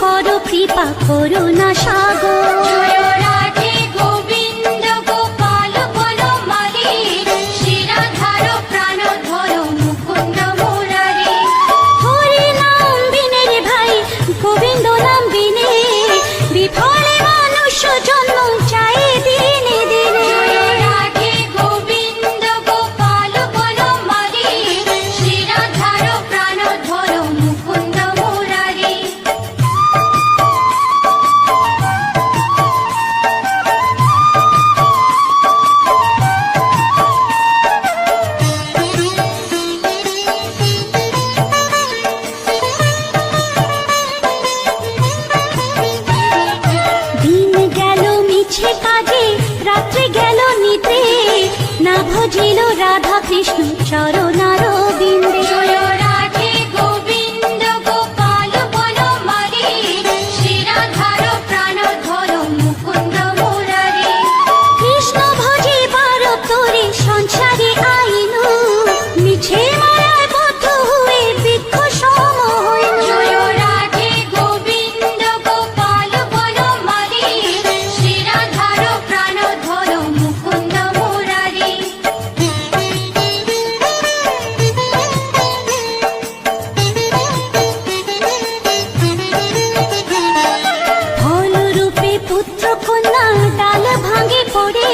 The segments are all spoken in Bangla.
করো কৃপা করুণা সাগর। রাধে গোবিন্দ গোপাল বনমালী, শিরাধার প্রাণধর মুকুন্দ মুরারি। হরি নাম বিনে রে ভাই, গোবিন্দ নাম বিনে, বিফলে মানুষ জন্ম চাই দিনে দিনে। রাধে গোবিন্দ গোপাল বনমালী, শিরাধার প্রাণধর মুকুন্দ মুরারি। দিন গেল মিছে কাজে, রাত্রি গেল নিদ্রে, না ভজিল রাধা কৃষ্ণ চরণার বিন্দে। রাধে গোবিন্দ গোপাল বনমালী, শিরাধার প্রাণধর মুকুন্দ মুরারি। কৃষ্ণ ভজিবার তোরে সংসারে আইনু, মিছে মায়ায় বদ্ধ হয়ে বৃক্ষ সম হইনু। রাধে গোবিন্দ গোপাল বনমালী, শিরাধার প্রাণধর মুকুন্দ মুরারি। ফল রূপে পুত্র কন্যা ডাল ভাঙে পড়ে,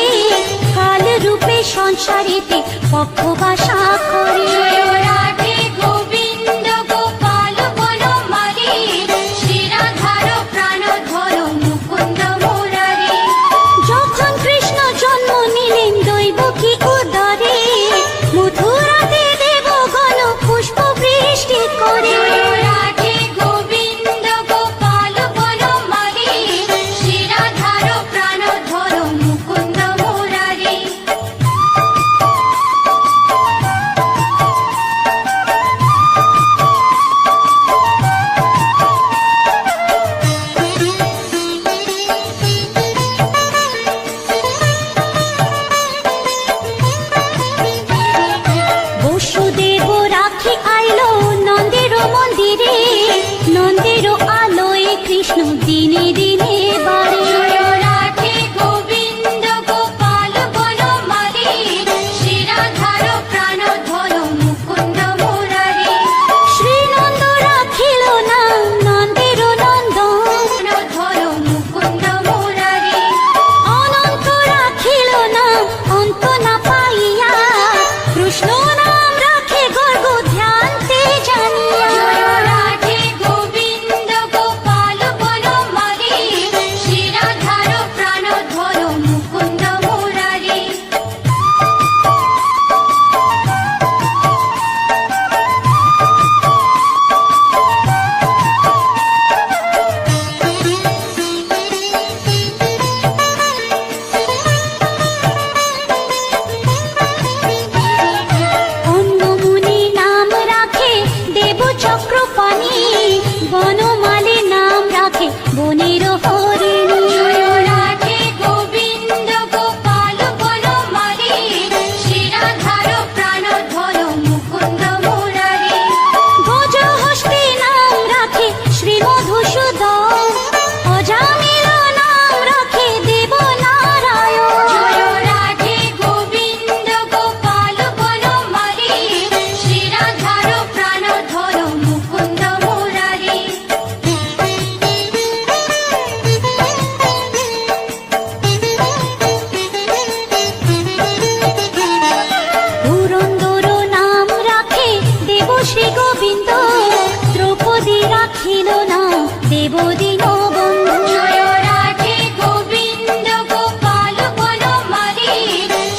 কাল রূপে সংসারেতে পক্ষ বাসা করে। রাধে গোবিন্দ গোপাল বনমালী, শিরাধার প্রাণধর মুকুন্দ মুরারি। যখন কৃষ্ণ জন্ম নিলেন দৈবকী উদরে, মথুরাতে দেবগণ পুষ্প বৃষ্টি করে। রাধে গোবিন্দ গোপাল বনমালী, শিরাধার প্রাণধর মুকুন্দ মুরারি। বসুদেব রাখি আইলো নন্দের মন্দিরে, নন্দের আলোয় কৃষ্ণ দিনে দিনে বাড়ে। রাধে গোবিন্দ গোপাল বনমালী, শিরাধার প্রাণধর মুকুন্দ মুরারি। শ্রীনন্দ রাখিল না নন্দের নন্দন, প্রাণধর মুকুন্দ মুরারি। অনন্ত রাখিল না অন্ত না পাইয়া, কৃষ্ণ নাম রাখে গর্গ ধ্যানতে জানিয়া। রাধে গোবিন্দ গোপাল বনমালী, শিরাধার প্রাণধর মুকুন্দ মুরারি। অন্নমুনি নাম রাখে দেব চক্রপাণি, বনমালী নাম রাখে বনের হরিণী। রাধে গোবিন্দ গোপাল বনমালী, শিরাধার প্রাণধর মুকুন্দ মুরারি। গজহস্তি নাম রাখে শ্রী মধুসূদন, অজামিল নাম রাখে দেব নারায়ণ। রাধে গোবিন্দ গোপাল বনমালী, শিরাধার প্রাণধর মুকুন্দ মুরারি। পুরন্দর নাম রাখে দেব শ্রী গোবিন্দ, দ্রৌপদী রাখিল না দেব দীনবন্ধু। রাধে গোবিন্দ গোপাল বনমালী,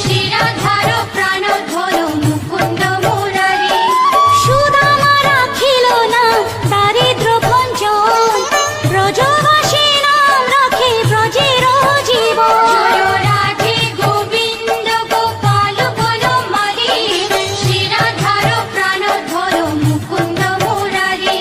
শিরাধার প্রাণধর মুকুন্দ মুরারি। সুদামা রাখিল না দারিদ্র ভঞ্জন, ব্রজবাসী নাম রাখে ব্রজের জীবন। রাধে গোবিন্দ গোপাল বনমালী, শিরাধার প্রাণধর মুকুন্দ মুরারি।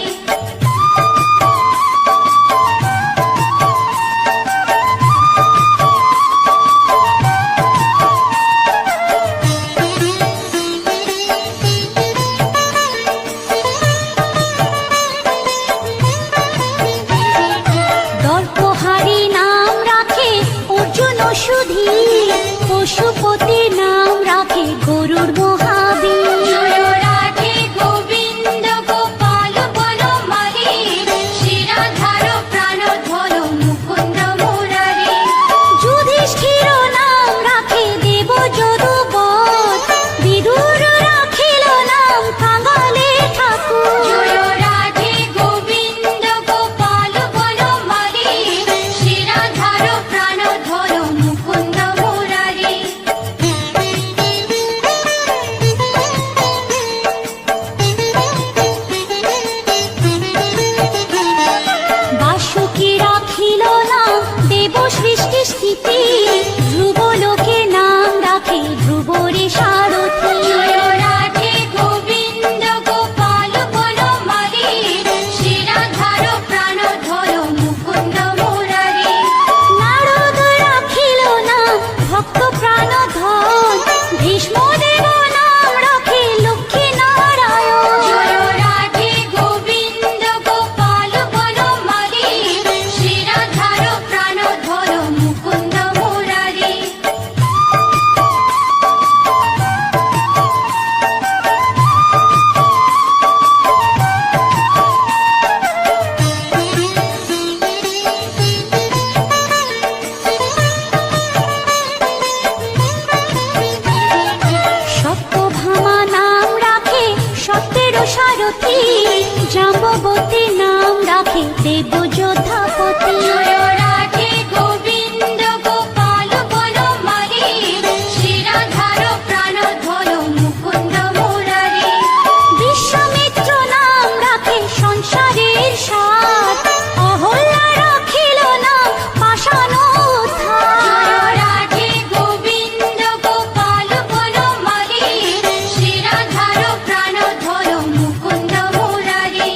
সতী জাম্ববতী নাম রাখে দেব যোধাপতি জয় রাধে গোবিন্দ গোপাল বনমালী শ্রীরাধার প্রাণধর মুকুন্দ মুরারি বিশ্বামিত্র নাম রাখে সংসারের সার অহল্যা রাখিল নাম পাষাণ উদ্ধার জয় রাধে গোবিন্দ গোপাল বনমালী শ্রীরাধার প্রাণধর মুকুন্দ মুরারি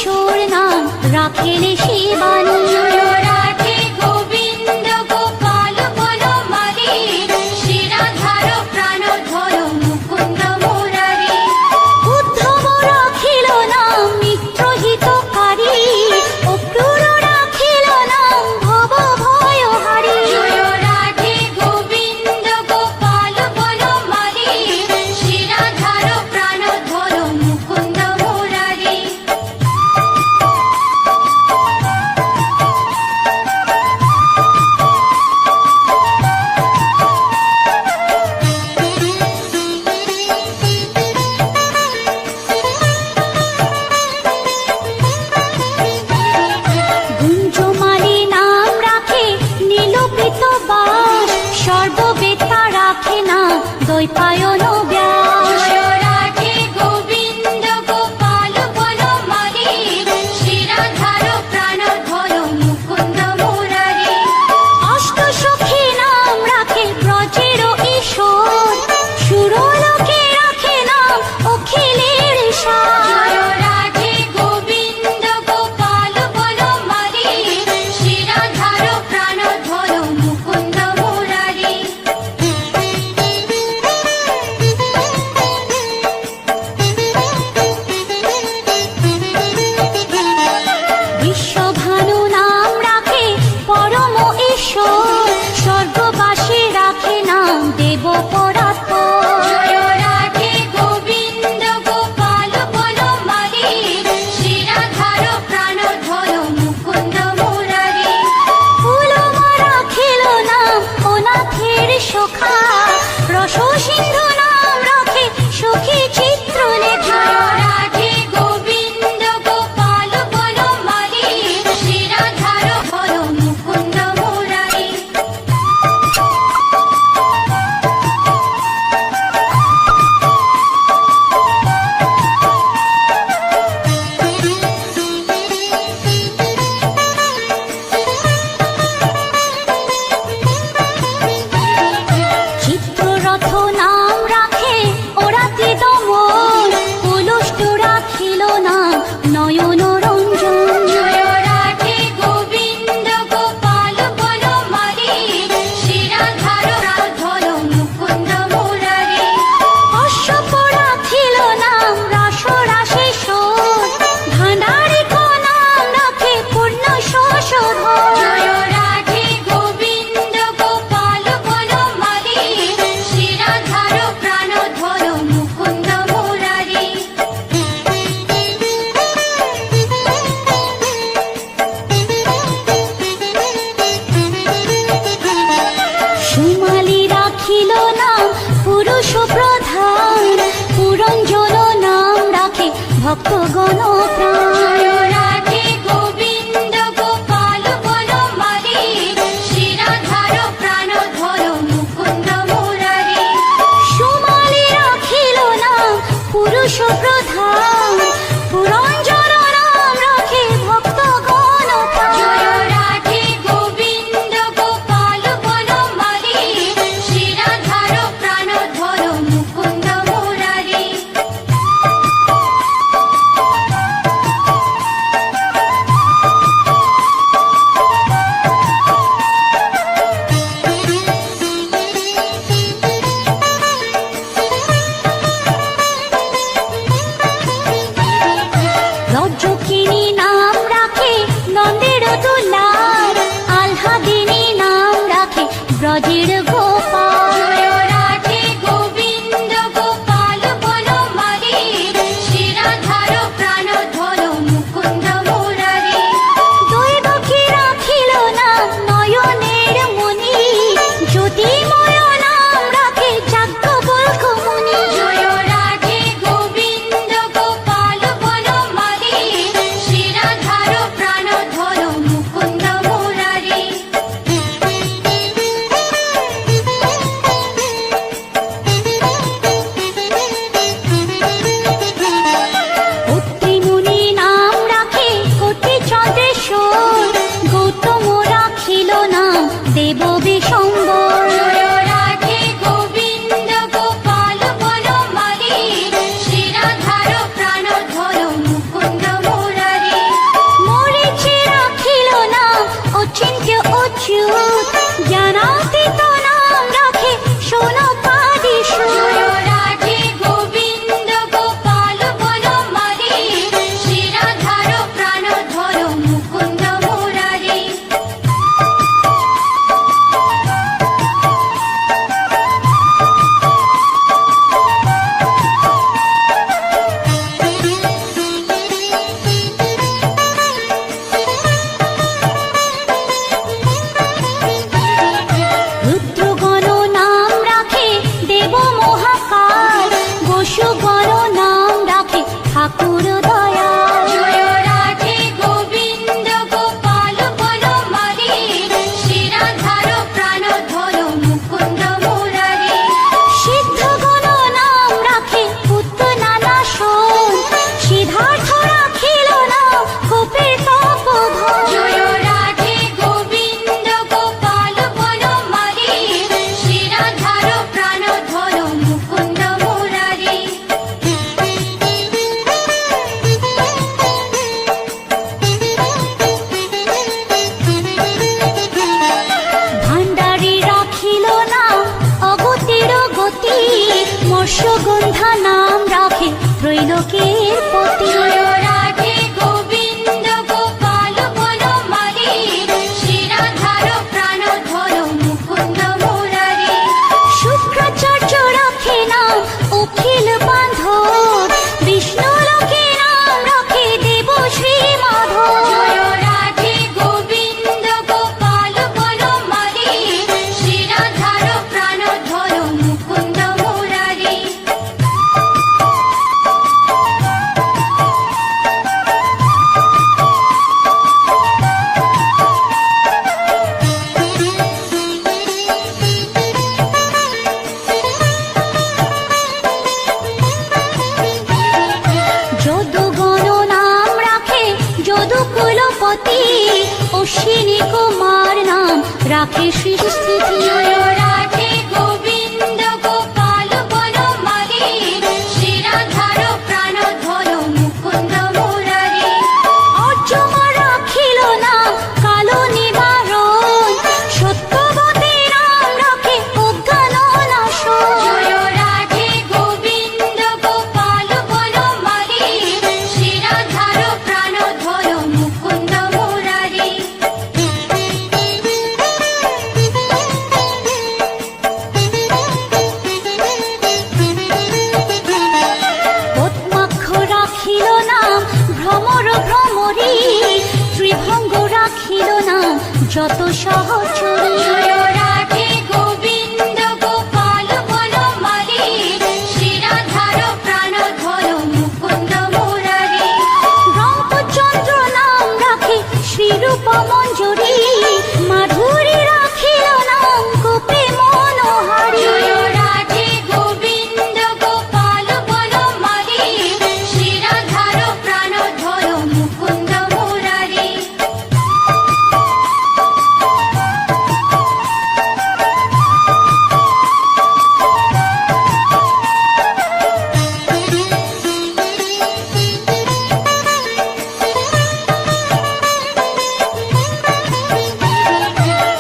কিশোর নাম রাখেলে শিবানী। জয় রাধে গোবিন্দ গোপাল বনমালী, শ্রীরাধার প্রাণধর মুকুন্দ মুরারি। উদ্ধব রাখিল নাম মিত্রহিতকারী, অক্রূর রাখিল নাম ভব ভয়হারী। জয় রাধে গোবিন্দ গোপাল বনমালী, শ্রীরাধার প্রাণধর মুকুন্দ মুরারি। গুঞ্জমালী নাম রাখে নীলপিত বাস, সর্ববেত্তা রাখে না দ্বৈপায়ন ব্যাস। জয় রাধে গোবিন্দ গোপাল বনমালী, শ্রীরাধার প্রাণধর মুকুন্দ মুরারি। অষ্টসখী নাম রাখে ব্রজের ঈশ্বর, সুরলোকে রাখে নাম অখিলের সার। জয় রাধে গোবিন্দ গোপাল বনমালী, শ্রীরাধার প্রাণধর মুকুন্দ মুরারি। বিশ্বভানু নাম রাখে পরম ঈশ্বর, স্বর্গবাসী রাখে নাম দেব পরাৎপর। জয় রাধে গোবিন্দ গোপাল বনমালী, শ্রীরাধার প্রাণধর মুকুন্দ মুরারি। ফুলমা রাখিল নাম অনাথের সখা, রস সিন্ধু নাম রাখে সখী চিত্রলেখা। জয় রাধে গোবিন্দ গোপাল বনমালী, শ্রীরাধার ধর মুকুন্দ মুরারি। চিত্ররথ নাম রাখে ওরাতি দমন, পুলুষ্ট রাখিল নাম নয়ন রঞ্জন। জয় রাধে গোবিন্দ গোপাল বনমালী, শ্রীরাধার প্রাণধর মুকুন্দ মুরারি। অশ্বপ রাখিল নাম রাস রাশেশ্বর, ভাণ্ডারিক নাম রাখে পূর্ণ শোষধর। জয় রাধে গোবিন্দ গোপাল বনমালী, শ্রীরাধার প্রাণধর মুকুন্দ মুরারি। সুমালি রাখিল নাম পুরুষ প্রধান, পুরঞ্জন নাম রাখে ভক্তগণ প্রাণ। জয় রাধে গোবিন্দ গোপাল বনমালী, শ্রীরাধার প্রাণধর মুকুন্দ মুরারি। সুমালি রাখিল নাম পুরুষ প্রধান, পুরঞ্জন নাম রাখে ভক্তগণ প্রাণ। জয় রাধে গোবিন্দ গোপাল বনমালী, শ্রীরাধার প্রাণধর মুকুন্দ মুরারি। অশ্বিনী কুমার নাম রাখে সৃষ্টি জয় রাধে গোবিন্দ গোপাল বনমালী শিরাধার প্রাণধর মুকুন্দ মুরারি অর্জমা রাখিল নাম কালো নিবারণ সত্যবতী নাম রাখে অজ্ঞান নাশন জয় রাধে গোবিন্দ গোপাল বনমালী শিরাধার প্রাণধর মুকুন্দ মুরারি পদ্মাক্ষ রাখিল নাম ভ্রমর ভ্রমরী ত্রিভঙ্গ রাখিল নাম যত সহচরী জয় রাধে গোবিন্দ গোপাল বনমালী শিরাধার প্রাণধর মুকুন্দ মুরারি রামচন্দ্র নাম রাখে শ্রীরূপ মঞ্জুরি মাধুরী রাখিল নাম গোপী মনোহারী জয় রাধে গোবিন্দ গোপাল বনমালী শিরাধার প্রাণধর মুকুন্দ মুরারি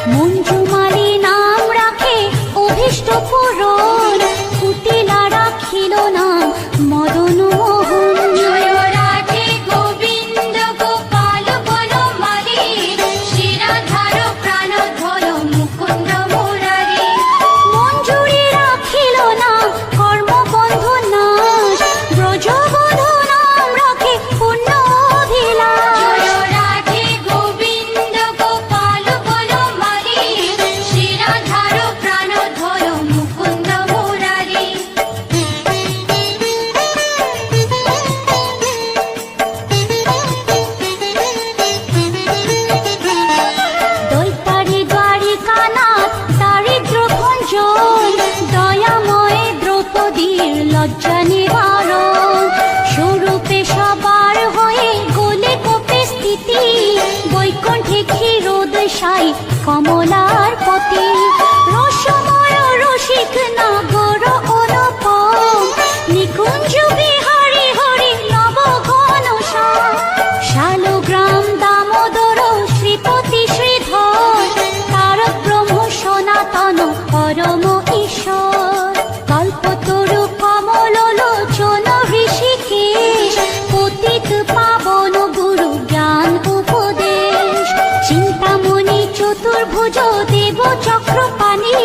মঞ্জুমালী নাম রাখে অভীষ্ট পূরণ কুটিলা রাখিল নাম মদন মোহন জয় রাধে গোবিন্দ গোপাল বনমালী শিরাধার প্রাণধর মুকুন্দ মুরারি মঞ্জুরি রাখিল নাম কর্মবন্ধু নাশ ব্রজবধূ নাম রাখে পুণ্য অভিলাষ জয় রাধে গোবিন্দ গোপাল বনমালী শিরাধার প্রাণধর মুকুন্দ মুরারি দৈতারি দ্বারিকানাথ দারিদ্র ভঞ্জন দয়াময় দ্রৌপদীর লজ্জা নিবারণ স্বরূপে সবার হয়ে গোলে কোপে স্থিতি বৈকুণ্ঠে ক্ষীরোদশায়ী কমলার পতি রসময় রসিক নাগর অনুপম নিকুঞ্জ বিহারী হরি নব ঘন শালগ্রাম দামোদর শ্রীপতি শ্রীধর তারক ব্রহ্ম সনাতন পরম ঈশ্বর কল্পতরু কমল লোচন ঋষিকেশ পতিত পাবন গুরু জ্ঞান উপদেশ চিন্তামণি চতুর্ভুজ দেব চক্রপাণি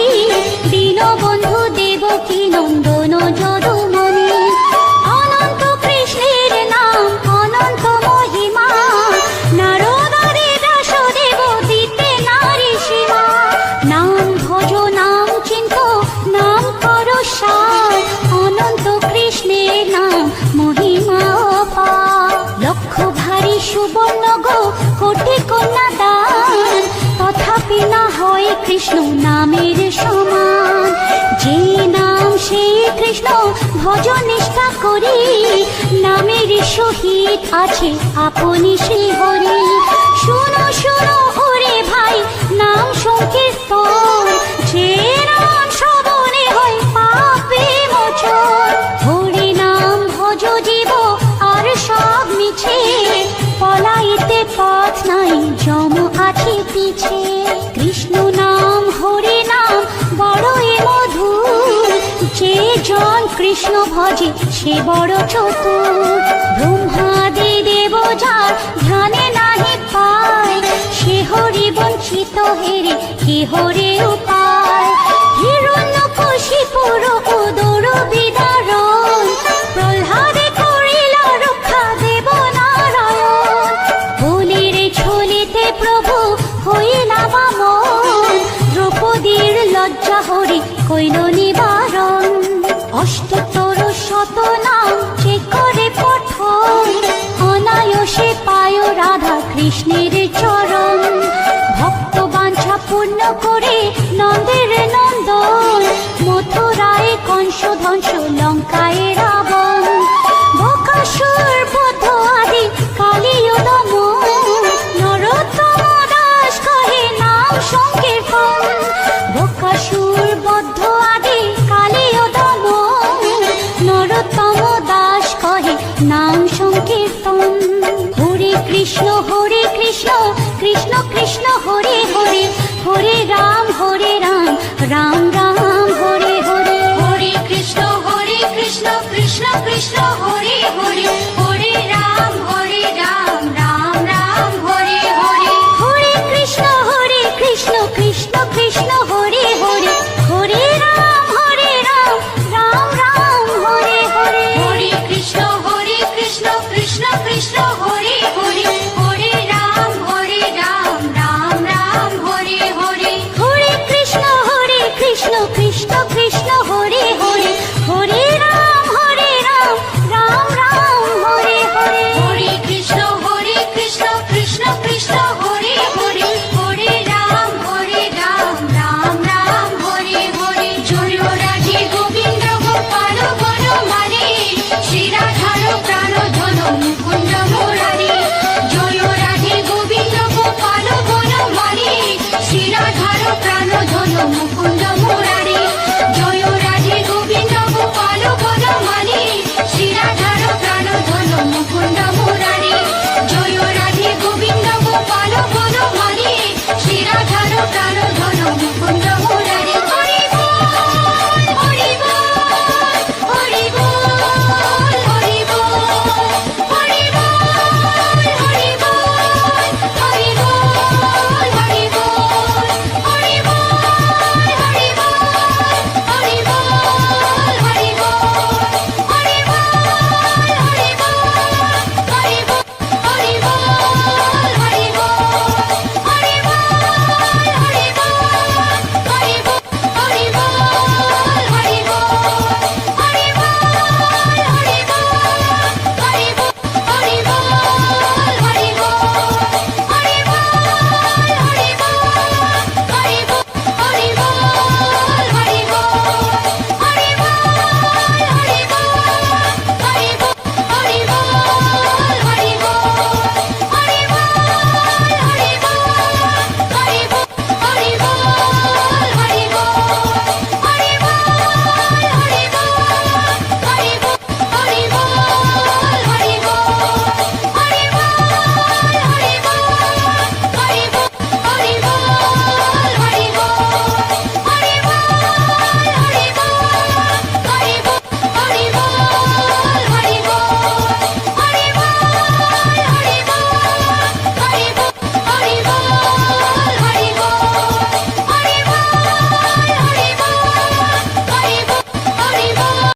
দীনবন্ধু দেবকী নন্দন যদুমণি অনন্ত কৃষ্ণের নাম অনন্ত মহিমা নারদাদি ব্যাসদেব দিতে নারী সীমা নাম ভজ নাম চিন্ত নাম কর সার অনন্ত কৃষ্ণের নাম মহিমা অপার লক্ষ ভারী সুবর্ণ গো কোটি কন্যা দান তথাপি না হয় কৃষ্ণ নামের সমান যে নাম সেই কৃষ্ণ ভজ নিষ্ঠা করি নামের সহিত আছে আপনি শ্রী হরি শুনো শুনো ওরে ভাই নাম সংকীর্তন যে নাম শ্রবণে হয় পাপে মোচন হরি নাম ভজ জীব আর সব মিছে পলাইতে পথ নাই যম আছে পিছে কৃষ্ণ নাম হরি নাম বড়ই মধুর যে জন কৃষ্ণ ভজে সে বড় চতুর ব্রহ্মাদি দেব যার ধ্যানে নাহি পায় সে হরি বঞ্চিত হেরে কে হরে উপায় হিরণ্যকশিপুর উদর বিদারণ প্রহ্লাদে করিল রক্ষা দেব নারায়ণ বলির ছলিতে প্রভু হইলা বামন দ্রৌপদীর লজ্জা হরি কইল নিবারণ অষ্টতর শত নাম যে করে পঠন অনায়াসে পায় রাধা কৃষ্ণের চরণ ভক্ত বাঞ্ছা পূর্ণ করে নন্দের নন্দন মথুরায় কংস ধ্বংস লঙ্কায় রাবণ বকাসুর বধ আদি কালীয় দমন নরোত্তম কৃষ্ণ হরে